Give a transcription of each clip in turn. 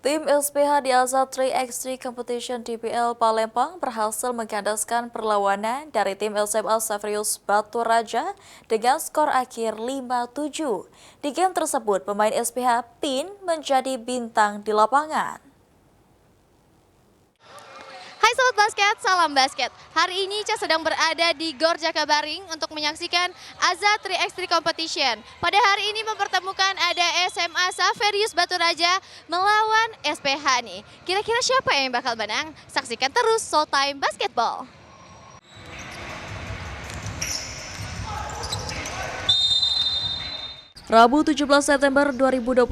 Tim SPH di Azad 3x3 Competition DBL Palembang berhasil mengkandaskan perlawanan dari tim SMA Xaverius Batu Raja dengan skor akhir 5-7. Di game tersebut, pemain SPH Pin menjadi bintang di lapangan. Hai Sobat Basket, salam basket. Hari ini Ica sedang berada di Gor Jakabaring untuk menyaksikan Azad 3x3 Competition. Pada hari ini mempertemukan ada SMA Xaverius Batu Raja melawan SPH nih. Kira-kira siapa yang bakal menang? Saksikan terus Showtime Basketball. Rabu 17 September 2025,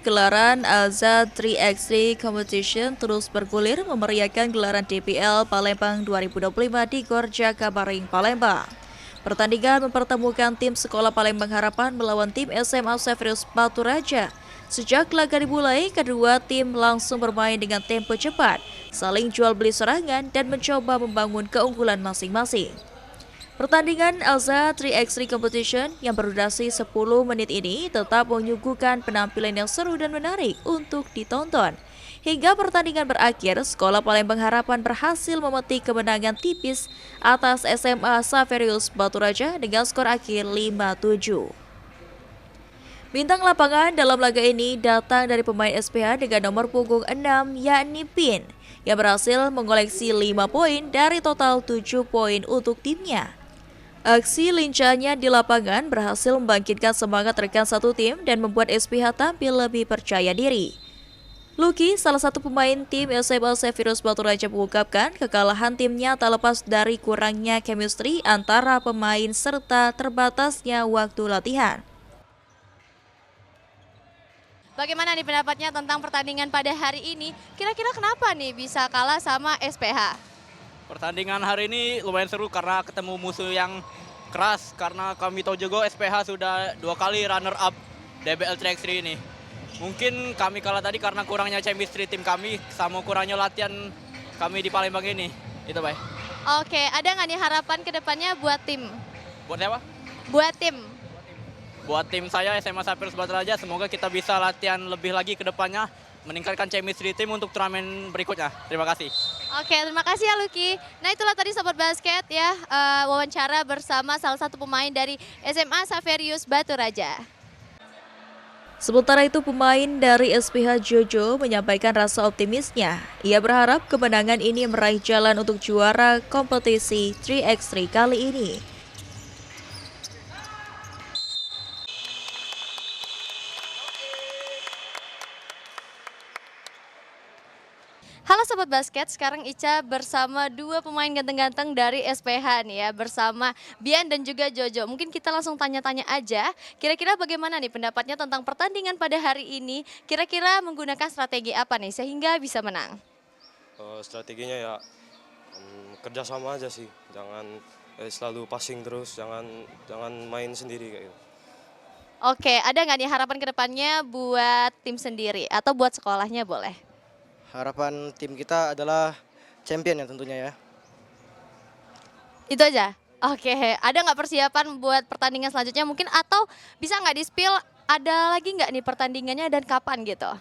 gelaran Azad 3x3 Competition terus bergulir memeriahkan gelaran DBL Palembang 2025 di Gor Jakabaring, Palembang. Pertandingan mempertemukan tim Sekolah Palembang Harapan melawan tim SMA Xaverius Batu Raja. Sejak laga dimulai, kedua tim langsung bermain dengan tempo cepat, saling jual beli serangan dan mencoba membangun keunggulan masing-masing. Pertandingan Azad 3x3 Competition yang berdurasi 10 menit ini tetap menyuguhkan penampilan yang seru dan menarik untuk ditonton. Hingga pertandingan berakhir, Sekolah Palembang Harapan berhasil memetik kemenangan tipis atas SMA Xaverius Batu Raja dengan skor akhir 5-7. Bintang lapangan dalam laga ini datang dari pemain SPH dengan nomor punggung 6 yakni Pin yang berhasil mengoleksi 5 poin dari total 7 poin untuk timnya. Aksi lincahnya di lapangan berhasil membangkitkan semangat rekan satu tim dan membuat SPH tampil lebih percaya diri. Lucky, salah satu pemain tim SMA Xaverius Batu Raja mengungkapkan kekalahan timnya tak lepas dari kurangnya chemistry antara pemain serta terbatasnya waktu latihan. Bagaimana nih pendapatnya tentang pertandingan pada hari ini? Kira-kira kenapa nih bisa kalah sama SPH? Pertandingan hari ini lumayan seru karena ketemu musuh yang keras, karena kami tahu juga SPH sudah 2 kali runner up DBL 3x3 ini. Mungkin kami kalah tadi karena kurangnya chemistry tim kami sama kurangnya latihan kami di Palembang ini. Itu baik. Oke, ada nggak nih harapan ke depannya buat tim? Buat siapa? Buat tim. Buat tim saya SMA Xaverius Batu Raja, semoga kita bisa latihan lebih lagi ke depannya, meningkatkan chemistry tim untuk turnamen berikutnya. Terima kasih. Oke, terima kasih ya Lucky. Nah itulah tadi Sobat Basket ya, wawancara bersama salah satu pemain dari SMA Xaverius Batu Raja. Sementara itu, pemain dari SPH Jojo menyampaikan rasa optimisnya. Ia berharap kemenangan ini meraih jalan untuk juara kompetisi 3x3 kali ini. Halo Sobat Basket, sekarang Ica bersama dua pemain ganteng-ganteng dari SPH nih ya, bersama Bian dan juga Jojo. Mungkin kita langsung tanya-tanya aja, kira-kira bagaimana nih pendapatnya tentang pertandingan pada hari ini? Kira-kira menggunakan strategi apa nih sehingga bisa menang? Strateginya ya kerjasama aja sih, jangan selalu passing terus, jangan main sendiri kayak gitu. Oke, ada nggak nih harapan kedepannya buat tim sendiri atau buat sekolahnya boleh? Harapan tim kita adalah champion ya tentunya ya. Itu aja? Oke, ada nggak persiapan buat pertandingan selanjutnya mungkin atau bisa nggak di-spill ada lagi nggak nih pertandingannya dan kapan gitu?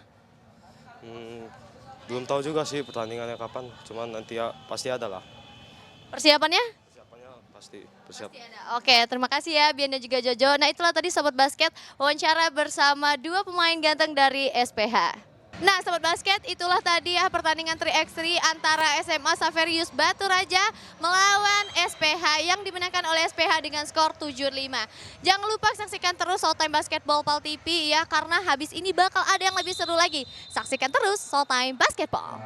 Belum tahu juga sih pertandingannya kapan, cuman nanti ya pasti ada lah. Persiapannya? Persiapannya pasti persiap. Pasti ada. Oke, terima kasih ya Bian dan juga Jojo. Nah itulah tadi Sobat Basket wawancara bersama dua pemain ganteng dari SPH. Nah Sobat Basket, itulah tadi ya pertandingan 3x3 antara SMA Xaverius Batu Raja melawan SPH yang dimenangkan oleh SPH dengan skor 7-5. Jangan lupa saksikan terus Showtime Basketball Pal TV ya, karena habis ini bakal ada yang lebih seru lagi. Saksikan terus Showtime Basketball.